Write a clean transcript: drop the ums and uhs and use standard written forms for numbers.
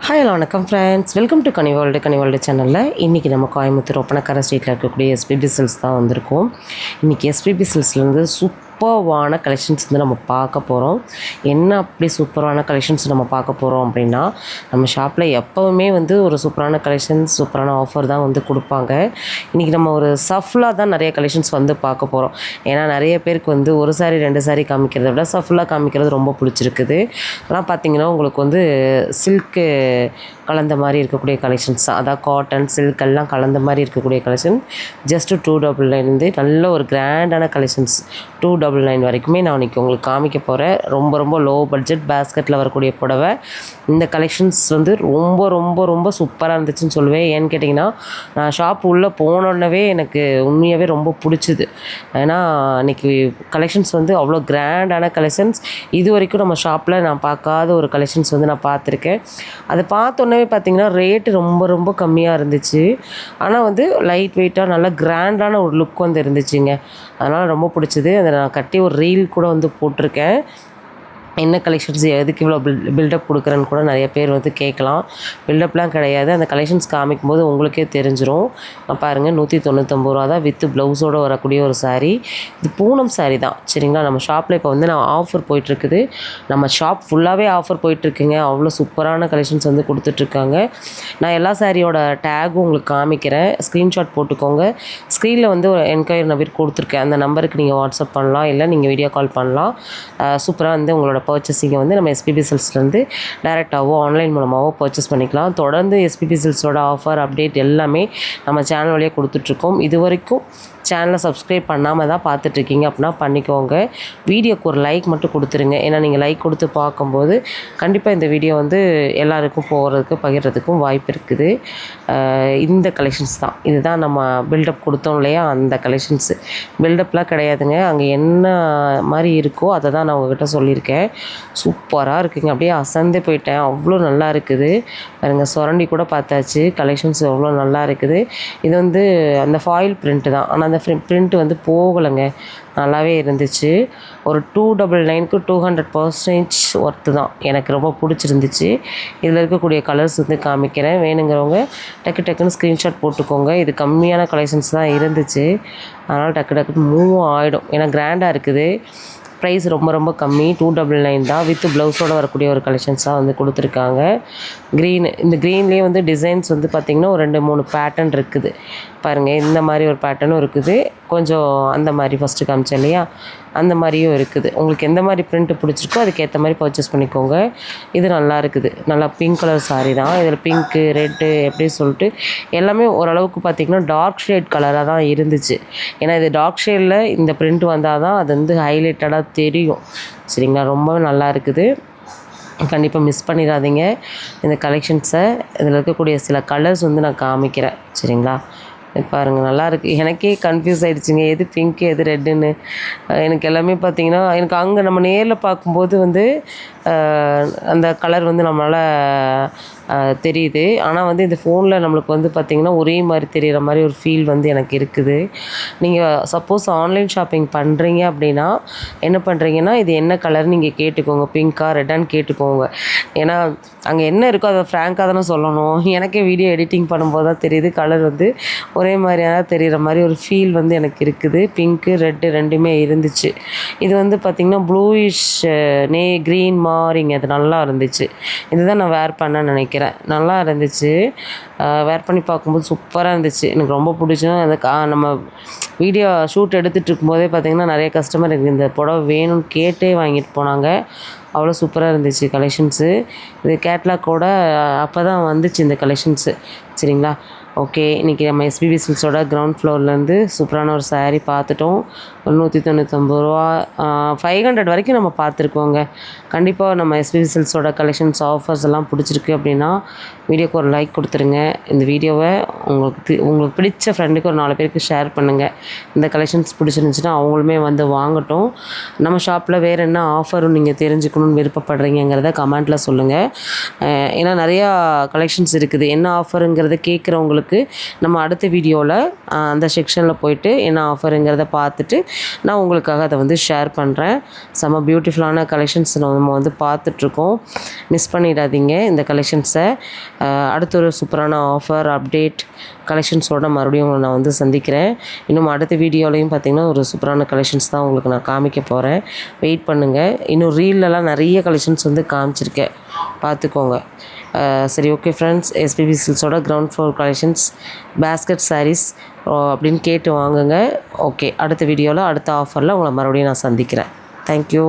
Hi வணக்கம் friends, welcome to Ghani world சேனலில். இன்றைக்கி நம்ம கோயம்புத்தூர் ஒப்பனக்கார ஸ்ட்ரீட்டில் இருக்கக்கூடிய எஸ்பிபி சில்க்ஸ் தான் வந்திருக்கோம். இன்றைக்கி எஸ்பிபி சில்க்ஸ்லேருந்து சூப்பர்வான கலெக்ஷன்ஸ் வந்து நம்ம பார்க்க போகிறோம். என்ன அப்படி சூப்பரான கலெக்ஷன்ஸ் நம்ம பார்க்க போகிறோம் அப்படின்னா, நம்ம ஷாப்பில் எப்போவுமே வந்து ஒரு சூப்பரான கலெக்ஷன்ஸ், சூப்பரான ஆஃபர் தான் வந்து கொடுப்பாங்க. இன்றைக்கி நம்ம ஒரு சஃப்லாக தான் நிறைய கலெக்ஷன்ஸ் வந்து பார்க்க போகிறோம். ஏன்னா நிறைய பேருக்கு வந்து ஒரு சாரி 2 சாரி காமிக்கிறத விட சஃப்லாக காமிக்கிறது ரொம்ப பிடிச்சிருக்குது. அதெல்லாம் பார்த்திங்கன்னா உங்களுக்கு வந்து சில்க்கு கலந்த மாதிரி இருக்கக்கூடிய கலெக்ஷன்ஸ் தான். அதாவது காட்டன், சில்க் எல்லாம் கலந்த மாதிரி இருக்கக்கூடிய கலெக்ஷன். ஜஸ்ட்டு 299 நல்ல ஒரு கிராண்டான கலெக்ஷன்ஸ் 299 வரைக்குமே நான் இன்றைக்கி உங்களுக்கு காமிக்க போகிறேன். ரொம்ப ரொம்ப லோ பட்ஜெட் பேஸ்கெட்டில் வரக்கூடிய புடவை. இந்த கலெக்ஷன்ஸ் வந்து ரொம்ப ரொம்ப ரொம்ப சூப்பராக இருந்துச்சுன்னு சொல்லுவேன். ஏன்னு கேட்டிங்கன்னா, நான் ஷாப் உள்ளே போனோடனே எனக்கு உண்மையாகவே ரொம்ப பிடிச்சிது. ஏன்னா இன்றைக்கி கலெக்ஷன்ஸ் வந்து அவ்வளோ கிராண்டான கலெக்ஷன்ஸ். இது வரைக்கும் நம்ம ஷாப்பில் நான் பார்க்காத ஒரு கலெக்ஷன்ஸ் வந்து நான் பார்த்துருக்கேன். அதை பார்த்தோன்னே பார்த்திங்கன்னா ரேட்டு ரொம்ப ரொம்ப கம்மியாக இருந்துச்சு. ஆனால் வந்து லைட் வெயிட்டாக நல்லா கிராண்டான ஒரு லுக் வந்து இருந்துச்சுங்க. அதனால் ரொம்ப பிடிச்சிது. அதை நான் கட்டி ஒரு ரீல் கூட வந்து போட்டிருக்கேன். என்ன கலெக்ஷன்ஸ், எதுக்கு இவ்வளோ பில்டப் கொடுக்குறேன்னு கூட நிறைய பேர் வந்து கேட்கலாம். பில்டப்லாம் கிடையாது. அந்த கலெக்ஷன்ஸ் காமிக்கும்போது உங்களுக்கே தெரிஞ்சிடும். பாருங்கள், 199 ரூபா தான் வித் ப்ளவுஸோடு வரக்கூடிய ஒரு சாரீ. இது பூனம் சாரீ தான், சரிங்களா. நம்ம ஷாப்பில் இப்போ வந்து நான் ஆஃபர் போயிட்டுருக்குது. நம்ம ஷாப் ஃபுல்லாகவே ஆஃபர் போயிட்டுருக்குங்க. அவ்வளோ சூப்பரான கலெக்ஷன்ஸ் வந்து கொடுத்துட்ருக்காங்க. நான் எல்லா சாரியோட டேகும் உங்களுக்கு காமிக்கிறேன். ஸ்க்ரீன்ஷாட் போட்டுக்கோங்க. ஸ்க்ரீனில் வந்து ஒரு என்கொயரி நம்பர் கொடுத்துருக்கேன். அந்த நம்பருக்கு நீங்கள் வாட்ஸ்அப் பண்ணலாம், இல்லை நீங்கள் வீடியோ கால் பண்ணலாம். சூப்பராக வந்து உங்களோட பர்ச்சேஸிங்கை வந்து நம்ம எஸ்பிபி சில்க்ஸ்லேருந்து டைரெக்டாகவோ ஆன்லைன் மூலமாகவோ பர்ச்சேஸ் பண்ணிக்கலாம். தொடர்ந்து எஸ்பிபி சில்க்ஸோட ஆஃபர் அப்டேட் எல்லாமே நம்ம சேனல் வழியாக கொடுத்துட்ருக்கோம். இது வரைக்கும் சேனலை சப்ஸ்கிரைப் பண்ணாமல் தான் பார்த்துட்ருக்கீங்க அப்படின்னா பண்ணிக்கோங்க. வீடியோக்கு ஒரு லைக் மட்டும் கொடுத்துருங்க. ஏன்னா நீங்கள் லைக் கொடுத்து பார்க்கும்போது கண்டிப்பாக இந்த வீடியோ வந்து எல்லாருக்கும் போகிறதுக்கு பகிர்றதுக்கும் வாய்ப்பு இருக்குது. இந்த கலெக்ஷன்ஸ் தான், இதுதான் நம்ம பில்டப் கொடுத்தோம் இல்லையா, அந்த கலெக்ஷன்ஸு. பில்டப்லாம் கிடையாதுங்க. அங்கே என்ன மாதிரி இருக்கோ அதை தான் நான் உங்கள்கிட்ட சொல்லியிருக்கேன். சூப்பராக இருக்குங்க. அப்படியே அசந்தே போயிட்டேன். அவ்வளோ நல்லா இருக்குது. பாருங்க, சுரண்டி கூட பார்த்தாச்சு. கலெக்ஷன்ஸ் எவ்வளோ நல்லா இருக்குது. இது வந்து அந்த ஃபாயில் பிரிண்ட்டு தான். ஆனால் அந்த பிரிண்ட் வந்து போகலைங்க, நல்லாவே இருந்துச்சு. ஒரு 299க்கு 200% ஒர்த்து தான். எனக்கு ரொம்ப பிடிச்சிருந்துச்சு. இதில் இருக்கக்கூடிய கலர்ஸ் வந்து காமிக்கிறேன். வேணுங்கிறவங்க டக்குன்னு ஸ்க்ரீன்ஷாட் போட்டுக்கோங்க. இது கம்மியான கலெக்ஷன்ஸ் தான் இருந்துச்சு. அதனால் டக்குன்னு மூவ் ஆகிடும். ஏன்னா கிராண்டாக இருக்குது. ப்ரைஸ் ரொம்ப ரொம்ப கம்மி, 299 தான். வித் ப்ளவுஸோடு வரக்கூடிய ஒரு கலெக்ஷன்ஸாக வந்து கொடுத்துருக்காங்க. இந்த க்ரீன்லேயே வந்து டிசைன்ஸ் வந்து பார்த்திங்கன்னா ஒரு 2-3 பேட்டர்ன் இருக்குது. பாருங்கள், இந்த மாதிரி ஒரு பேட்டர்னும் இருக்குது. கொஞ்சம் அந்த மாதிரி ஃபஸ்ட்டு காமிச்சேன் இல்லையா, அந்த மாதிரியும் இருக்குது. உங்களுக்கு எந்த மாதிரி பிரிண்ட்டு பிடிச்சிருக்கோ அதுக்கேற்ற மாதிரி பர்ச்சேஸ் பண்ணிக்கோங்க. இது நல்லா இருக்குது. நல்லா பிங்க் கலர் சாரீ தான். இதில் பிங்க்கு, ரெட்டு எப்படி சொல்லிட்டு எல்லாமே ஓரளவுக்கு பார்த்திங்கன்னா டார்க் ஷேட் கலராக தான் இருந்துச்சு. ஏன்னா இது டார்க் ஷேடில் இந்த பிரிண்ட் வந்தால் தான் அது வந்து ஹைலைட்டடாக தெரியும், சரிங்களா. ரொம்ப நல்லா இருக்குது. கண்டிப்பாக மிஸ் பண்ணிடாதீங்க இந்த கலெக்ஷன்ஸை. இதில் இருக்கக்கூடிய சில கலர்ஸ் வந்து நான் காமிக்கிறேன், சரிங்களா. பாருங்கள், நல்லாயிருக்கு. எனக்கே கன்ஃபியூஸ் ஆகிடுச்சிங்க, எது பிங்க்கு எது ரெட்டுன்னு. எனக்கு எல்லாமே பார்த்திங்கன்னா, எனக்கு அங்கே நம்ம நேரில் பார்க்கும்போது வந்து அந்த கலர் வந்து நம்மளால் தெரியுது. ஆனால் வந்து இந்த ஃபோனில் நம்மளுக்கு வந்து பார்த்திங்கன்னா ஒரே மாதிரி தெரிகிற மாதிரி ஒரு ஃபீல் வந்து எனக்கு இருக்குது. நீங்கள் சப்போஸ் ஆன்லைன் ஷாப்பிங் பண்ணுறீங்க அப்படின்னா என்ன பண்ணுறீங்கன்னா, இது என்ன கலர் நீங்கள் கேட்டுக்கோங்க, பிங்க்கா ரெட்டான்னு கேட்டுக்கோங்க. ஏன்னா அங்கே என்ன இருக்கோ அதை ஃப்ராங்காக தானே சொல்லணும். எனக்கே வீடியோ எடிட்டிங் பண்ணும்போது தான் தெரியுது, கலர் வந்து ஒரே மாதிரியான தெரிகிற மாதிரி ஒரு ஃபீல் வந்து எனக்கு இருக்குது. பிங்க்கு ரெட்டு ரெண்டுமே இருந்துச்சு. இது வந்து பார்த்திங்கன்னா ப்ளூயிஷ் க்ரீன் மாறிங்க. அது நல்லா இருந்துச்சு. இதுதான் நான் வேர் பண்ண நினைக்கிறேன். நல்லா இருந்துச்சு. வேர் பண்ணி பார்க்கும்போது சூப்பராக இருந்துச்சு. எனக்கு ரொம்ப பிடிச்சும். அது நம்ம வீடியோ ஷூட் எடுத்துகிட்டு இருக்கும்போதே பார்த்திங்கன்னா நிறைய கஸ்டமர் எனக்கு இந்த புடவை வேணும்னு கேட்டே வாங்கிட்டு போனாங்க. அவ்வளோ சூப்பராக இருந்துச்சு கலெக்ஷன்ஸு. இது கேட்லாக்கோட அப்போ தான் வந்துச்சு இந்த கலெக்ஷன்ஸு, சரிங்களா. ஓகே, இன்றைக்கி நம்ம எஸ்பிபி சில்க்ஸோட கிரவுண்ட் ஃப்ளோர்லேருந்து சூப்பரான ஒரு சாரீ பார்த்துட்டோம். 199 ரூபா, 500 வரைக்கும் நம்ம பார்த்துருக்கோங்க. கண்டிப்பாக நம்ம எஸ்பிபி சில்க்ஸோட கலெக்ஷன்ஸ் ஆஃபர்ஸ் எல்லாம் பிடிச்சிருக்கு அப்படின்னா வீடியோக்கு ஒரு லைக் கொடுத்துருங்க. இந்த வீடியோவை உங்களுக்கு பிடிச்ச ஃப்ரெண்டுக்கு ஒரு 4 பேருக்கு ஷேர் பண்ணுங்கள். இந்த கலெக்ஷன்ஸ் பிடிச்சிருந்துச்சுன்னா அவங்களுமே வந்து வாங்கட்டும். நம்ம ஷாப்பில் வேறு என்ன ஆஃபரும் நீங்கள் தெரிஞ்சுக்கணுன்னு விருப்பப்படுறீங்கிறத கமெண்ட்டில் சொல்லுங்கள். ஏன்னா நிறையா கலெக்ஷன்ஸ் இருக்குது. என்ன ஆஃபருங்கிறத கேட்குறவங்களுக்கு நம்ம அடுத்த வீடியோவில் அந்த செக்ஷனில் போயிட்டு என்ன ஆஃபருங்கிறத பார்த்துட்டு நான் உங்களுக்காக அதை வந்து ஷேர் பண்ணுறேன். செம்ம பியூட்டிஃபுல்லான கலெக்ஷன்ஸ் நம்ம வந்து பார்த்துட்ருக்கோம். மிஸ் பண்ணிடாதீங்க இந்த கலெக்ஷன்ஸை. அடுத்த ஒரு சூப்பரான ஆஃபர் அப்டேட் கலெக்ஷன்ஸோடு மறுபடியும் உங்களை நான் வந்து சந்திக்கிறேன். இன்னும் அடுத்த வீடியோலையும் பார்த்திங்கன்னா ஒரு சூப்பரான கலெக்ஷன்ஸ் தான் உங்களுக்கு நான் காமிக்க போகிறேன். வெயிட் பண்ணுங்கள். இன்னும் ரீல்லலாம் நிறைய கலெக்ஷன்ஸ் வந்து காமிச்சிருக்கேன், பார்த்துக்கோங்க. சரி, ஓகே ஃப்ரெண்ட்ஸ், எஸ்பிபி சில்க்ஸோட ground floor collections basket saris அப்படின்னு கேட்டு வாங்குங்க. ஓகே, அடுத்த வீடியோவில் அடுத்த ஆஃபரில் உங்களை மறுபடியும் நான் சந்திக்கிறேன். தேங்க்யூ.